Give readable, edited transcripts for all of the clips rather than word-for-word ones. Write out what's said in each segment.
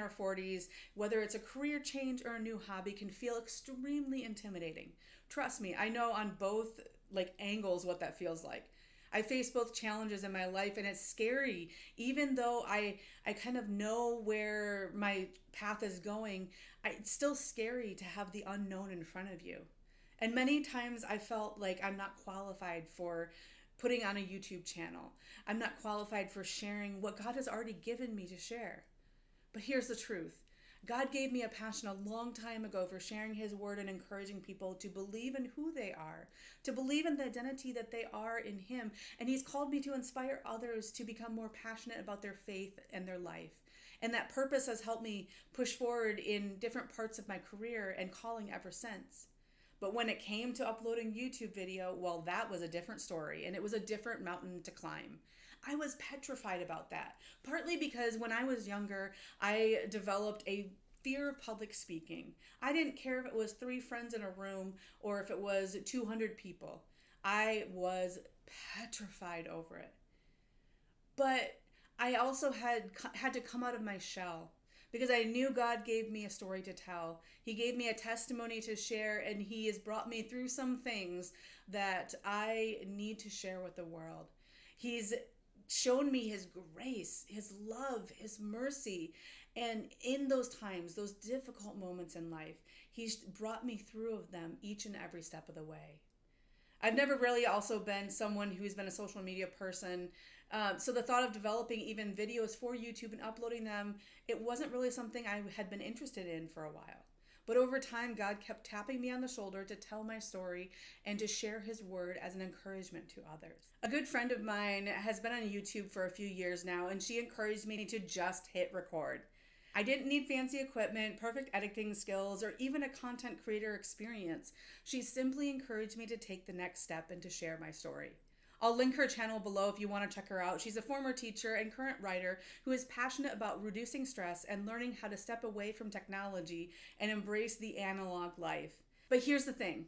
our 40s, whether it's a career change or a new hobby, can feel extremely intimidating. Trust me, I know on both angles what that feels like. I face both challenges in my life, and it's scary. Even though I kind of know where my path is going, it's still scary to have the unknown in front of you. And many times I felt like I'm not qualified for putting on a YouTube channel. I'm not qualified for sharing what God has already given me to share. But here's the truth. God gave me a passion a long time ago for sharing his word and encouraging people to believe in who they are, to believe in the identity that they are in him. And he's called me to inspire others to become more passionate about their faith and their life. And that purpose has helped me push forward in different parts of my career and calling ever since. But when it came to uploading YouTube video, well, that was a different story, and it was a different mountain to climb. I was petrified about that, partly because when I was younger, I developed a fear of public speaking. I didn't care if it was 3 friends in a room or if it was 200 people. I was petrified over it. But I also had to come out of my shell because I knew God gave me a story to tell. He gave me a testimony to share, and he has brought me through some things that I need to share with the world. He's shown me his grace, his love, his mercy. And in those times, those difficult moments in life, he's brought me through of them each and every step of the way. I've never really also been someone who's been a social media person. So the thought of developing even videos for YouTube and uploading them, it wasn't really something I had been interested in for a while. But over time, God kept tapping me on the shoulder to tell my story and to share his word as an encouragement to others. A good friend of mine has been on YouTube for a few years now, and she encouraged me to just hit record. I didn't need fancy equipment, perfect editing skills, or even a content creator experience. She simply encouraged me to take the next step and to share my story. I'll link her channel below if you want to check her out. She's a former teacher and current writer who is passionate about reducing stress and learning how to step away from technology and embrace the analog life. But here's the thing.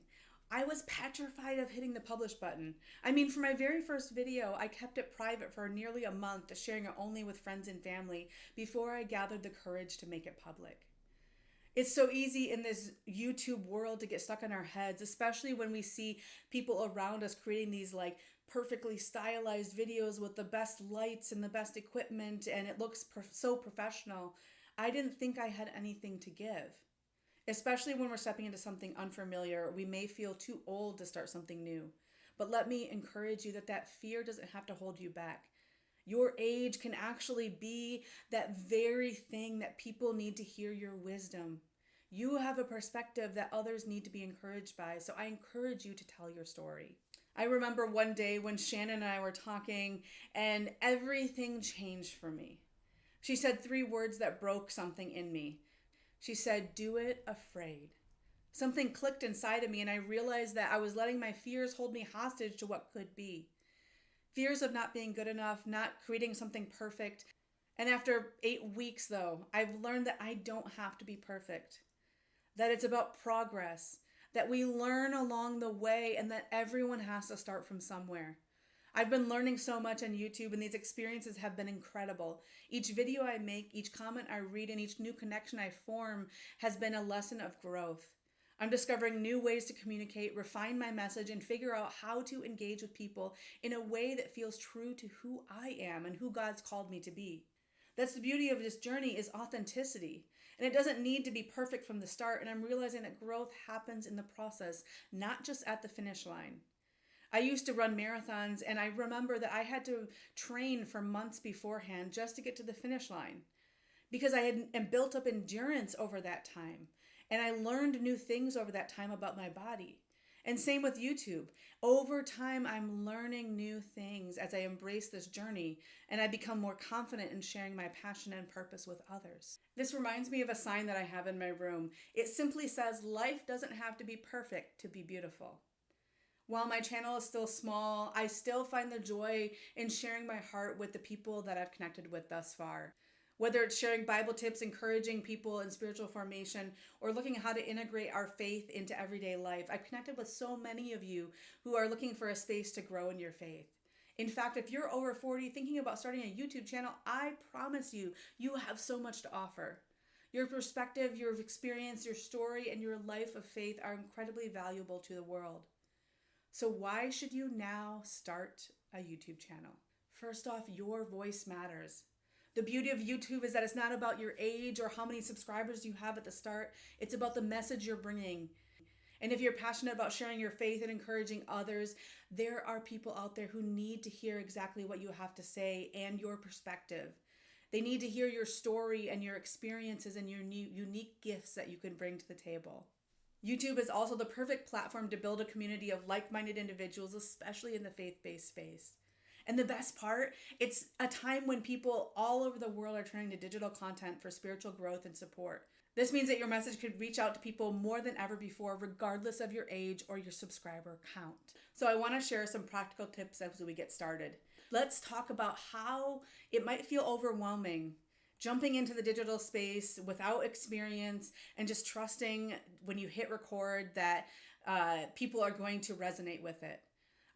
I was petrified of hitting the publish button. I mean, for my very first video, I kept it private for nearly a month, sharing it only with friends and family before I gathered the courage to make it public. It's so easy in this YouTube world to get stuck in our heads, especially when we see people around us creating these perfectly stylized videos with the best lights and the best equipment, and it looks so professional. I didn't think I had anything to give. Especially when we're stepping into something unfamiliar, we may feel too old to start something new. But let me encourage you that fear doesn't have to hold you back. Your age can actually be that very thing that people need to hear your wisdom. You have a perspective that others need to be encouraged by, so I encourage you to tell your story. I remember one day when Shannon and I were talking, and everything changed for me. She said 3 words that broke something in me. She said, "Do it afraid." Something clicked inside of me, and I realized that I was letting my fears hold me hostage to what could be. Fears of not being good enough, not creating something perfect. And after 8 weeks, though, I've learned that I don't have to be perfect. That it's about progress, that we learn along the way, and that everyone has to start from somewhere. I've been learning so much on YouTube, and these experiences have been incredible. Each video I make, each comment I read, and each new connection I form has been a lesson of growth. I'm discovering new ways to communicate, refine my message, and figure out how to engage with people in a way that feels true to who I am and who God's called me to be. That's the beauty of this journey, is authenticity. And it doesn't need to be perfect from the start, and I'm realizing that growth happens in the process, not just at the finish line. I used to run marathons, and I remember that I had to train for months beforehand just to get to the finish line because I had built up endurance over that time. And I learned new things over that time about my body. And same with YouTube. Over time, I'm learning new things as I embrace this journey, and I become more confident in sharing my passion and purpose with others. This reminds me of a sign that I have in my room. It simply says, "Life doesn't have to be perfect to be beautiful." While my channel is still small, I still find the joy in sharing my heart with the people that I've connected with thus far. Whether it's sharing Bible tips, encouraging people in spiritual formation, or looking at how to integrate our faith into everyday life, I've connected with so many of you who are looking for a space to grow in your faith. In fact, if you're over 40 thinking about starting a YouTube channel, I promise you, you have so much to offer. Your perspective, your experience, your story, and your life of faith are incredibly valuable to the world. So why should you now start a YouTube channel? First off, your voice matters. The beauty of YouTube is that it's not about your age or how many subscribers you have at the start. It's about the message you're bringing. And if you're passionate about sharing your faith and encouraging others, there are people out there who need to hear exactly what you have to say and your perspective. They need to hear your story and your experiences and your unique gifts that you can bring to the table. YouTube is also the perfect platform to build a community of like-minded individuals, especially in the faith-based space. And the best part, it's a time when people all over the world are turning to digital content for spiritual growth and support. This means that your message could reach out to people more than ever before, regardless of your age or your subscriber count. So I want to share some practical tips as we get started. Let's talk about how it might feel overwhelming jumping into the digital space without experience and just trusting when you hit record that people are going to resonate with it.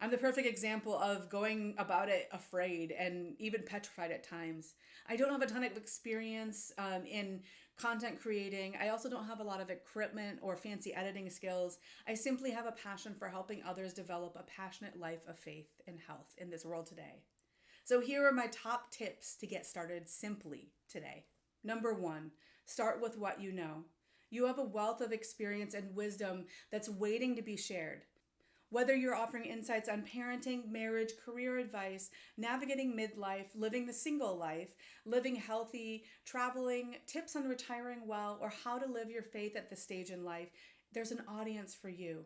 I'm the perfect example of going about it afraid and even petrified at times. I don't have a ton of experience in content creating. I also don't have a lot of equipment or fancy editing skills. I simply have a passion for helping others develop a passionate life of faith and health in this world today. So here are my top tips to get started simply today. Number 1, start with what you know. You have a wealth of experience and wisdom that's waiting to be shared. Whether you're offering insights on parenting, marriage, career advice, navigating midlife, living the single life, living healthy, traveling, tips on retiring well, or how to live your faith at this stage in life, there's an audience for you.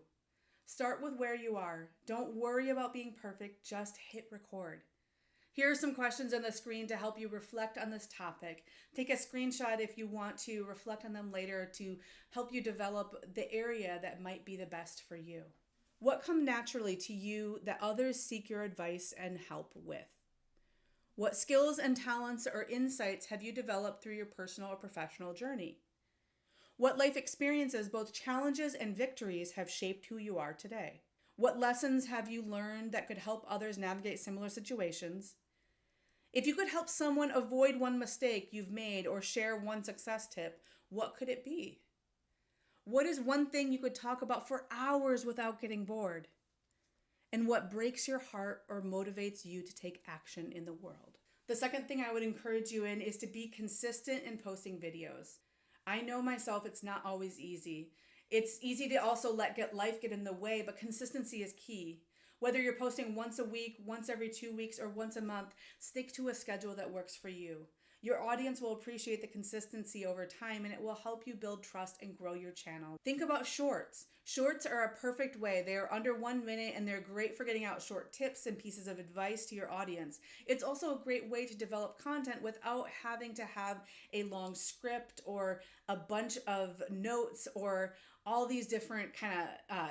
Start with where you are. Don't worry about being perfect, just hit record. Here are some questions on the screen to help you reflect on this topic. Take a screenshot if you want to reflect on them later to help you develop the area that might be the best for you. What come naturally to you that others seek your advice and help with? What skills and talents or insights have you developed through your personal or professional journey? What life experiences, both challenges and victories, have shaped who you are today? What lessons have you learned that could help others navigate similar situations? If you could help someone avoid one mistake you've made or share one success tip, what could it be? What is one thing you could talk about for hours without getting bored? And what breaks your heart or motivates you to take action in the world? The second thing I would encourage you in is to be consistent in posting videos. I know myself, it's not always easy. It's easy to also let life get in the way, but consistency is key. Whether you're posting once a week, once every 2 weeks, or once a month, stick to a schedule that works for you. Your audience will appreciate the consistency over time, and it will help you build trust and grow your channel. Think about shorts. Shorts are a perfect way. They are under 1 minute, and they're great for getting out short tips and pieces of advice to your audience. It's also a great way to develop content without having to have a long script or a bunch of notes or all these different kind of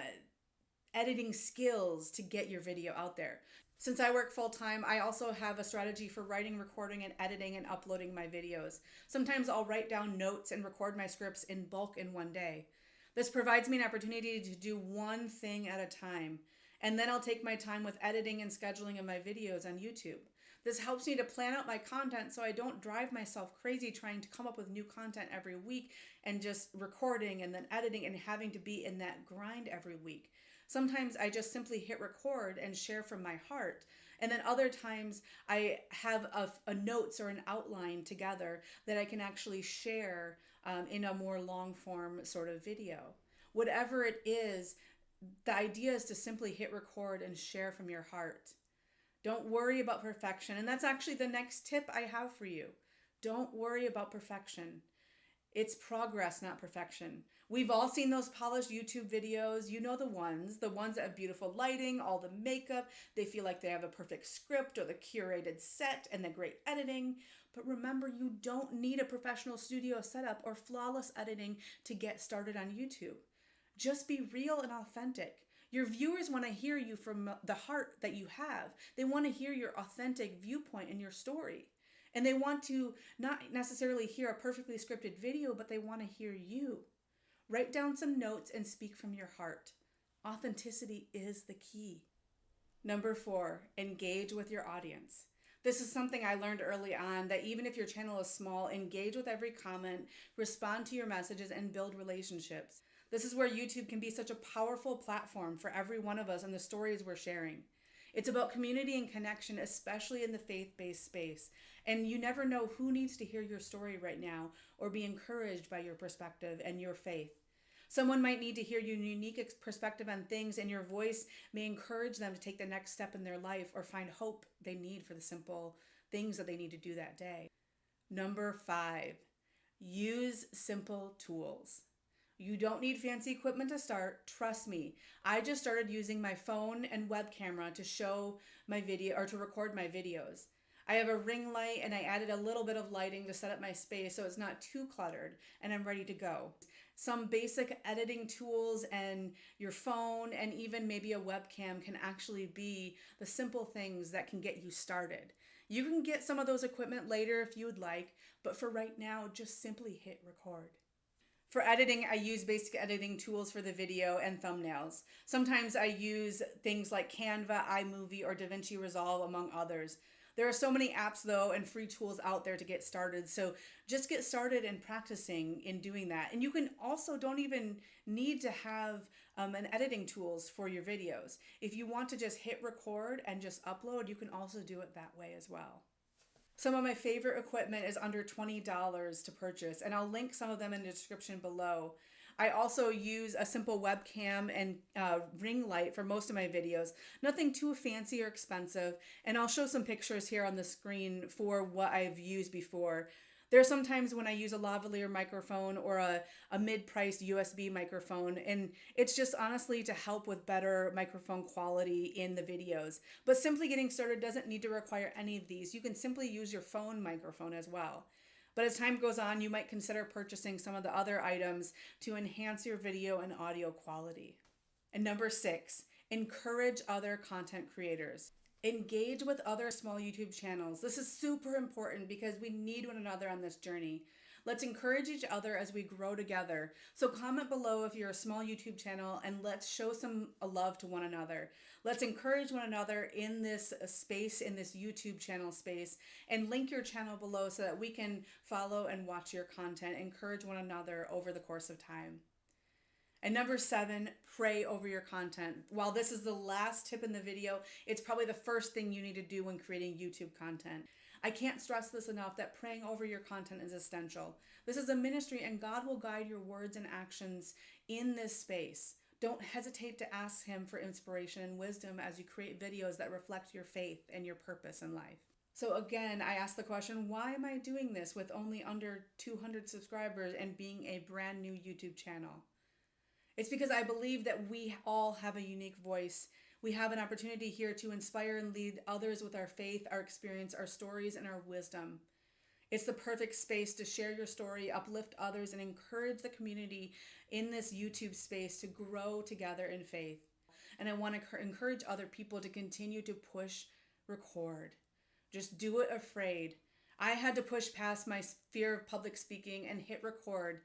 editing skills to get your video out there. Since I work full-time, I also have a strategy for writing, recording, and editing and uploading my videos. Sometimes I'll write down notes and record my scripts in bulk in one day. This provides me an opportunity to do one thing at a time, and then I'll take my time with editing and scheduling of my videos on YouTube. This helps me to plan out my content so I don't drive myself crazy trying to come up with new content every week and just recording and then editing and having to be in that grind every week. Sometimes I just simply hit record and share from my heart. And then other times I have a notes or an outline together that I can actually share in a more long form sort of video. Whatever it is, the idea is to simply hit record and share from your heart. Don't worry about perfection. And that's actually the next tip I have for you. Don't worry about perfection. It's progress, not perfection. We've all seen those polished YouTube videos. You know the ones that have beautiful lighting, all the makeup. They feel like they have a perfect script or the curated set and the great editing. But remember, you don't need a professional studio setup or flawless editing to get started on YouTube. Just be real and authentic. Your viewers want to hear you from the heart that you have. They want to hear your authentic viewpoint in your story. And they want to not necessarily hear a perfectly scripted video, but they want to hear you. Write down some notes and speak from your heart. Authenticity is the key. Number 4, engage with your audience. This is something I learned early on, that even if your channel is small, engage with every comment, respond to your messages, and build relationships. This is where YouTube can be such a powerful platform for every one of us and the stories we're sharing. It's about community and connection, especially in the faith-based space. And you never know who needs to hear your story right now or be encouraged by your perspective and your faith. Someone might need to hear your unique perspective on things, and your voice may encourage them to take the next step in their life or find hope they need for the simple things that they need to do that day. Number 5, use simple tools. You don't need fancy equipment to start. Trust me. I just started using my phone and web camera to show my video or to record my videos. I have a ring light and I added a little bit of lighting to set up my space so it's not too cluttered, and I'm ready to go. Some basic editing tools and your phone and even maybe a webcam can actually be the simple things that can get you started. You can get some of those equipment later if you would like, but for right now, just simply hit record. For editing, I use basic editing tools for the video and thumbnails. Sometimes I use things like Canva, iMovie, or DaVinci Resolve, among others. There are so many apps, though, and free tools out there to get started. So just get started in practicing in doing that. And you can also don't even need to have an editing tools for your videos. If you want to just hit record and just upload, you can also do it that way as well. Some of my favorite equipment is under $20 to purchase, and I'll link some of them in the description below. I also use a simple webcam and ring light for most of my videos. Nothing too fancy or expensive, and I'll show some pictures here on the screen for what I've used before. There are some times when I use a lavalier microphone or a mid-priced USB microphone, and it's just honestly to help with better microphone quality in the videos. But simply getting started doesn't need to require any of these. You can simply use your phone microphone as well. But as time goes on, you might consider purchasing some of the other items to enhance your video and audio quality. And number 6, encourage other content creators. Engage with other small YouTube channels. This is super important because we need one another on this journey. Let's encourage each other as we grow together. So comment below if you're a small YouTube channel, and let's show some love to one another. Let's encourage one another in this space, in this YouTube channel space, and link your channel below so that we can follow and watch your content, encourage one another over the course of time. And number 7, pray over your content. While this is the last tip in the video, it's probably the first thing you need to do when creating YouTube content. I can't stress this enough, that praying over your content is essential. This is a ministry, and God will guide your words and actions in this space. Don't hesitate to ask Him for inspiration and wisdom as you create videos that reflect your faith and your purpose in life. So again, I ask the question, why am I doing this with only under 200 subscribers and being a brand new YouTube channel? It's because I believe that we all have a unique voice. We have an opportunity here to inspire and lead others with our faith, our experience, our stories, and our wisdom. It's the perfect space to share your story, uplift others, and encourage the community in this YouTube space to grow together in faith. And I want to encourage other people to continue to push record. Just do it afraid. I had to push past my fear of public speaking and hit record.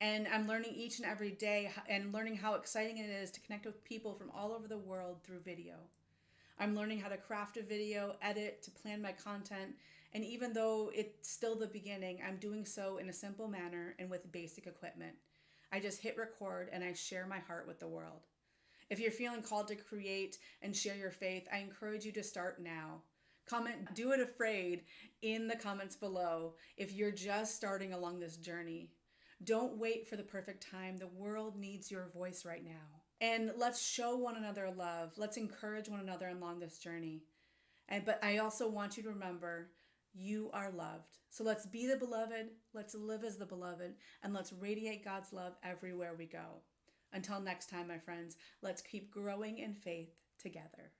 And I'm learning each and every day and learning how exciting it is to connect with people from all over the world through video. I'm learning how to craft a video, edit, to plan my content. And even though it's still the beginning, I'm doing so in a simple manner and with basic equipment. I just hit record and I share my heart with the world. If you're feeling called to create and share your faith, I encourage you to start now. Comment, do it afraid, in the comments below if you're just starting along this journey. Don't wait for the perfect time. The world needs your voice right now. And let's show one another love. Let's encourage one another along this journey. But I also want you to remember, you are loved. So let's be the beloved, let's live as the beloved, and let's radiate God's love everywhere we go. Until next time, my friends, let's keep growing in faith together.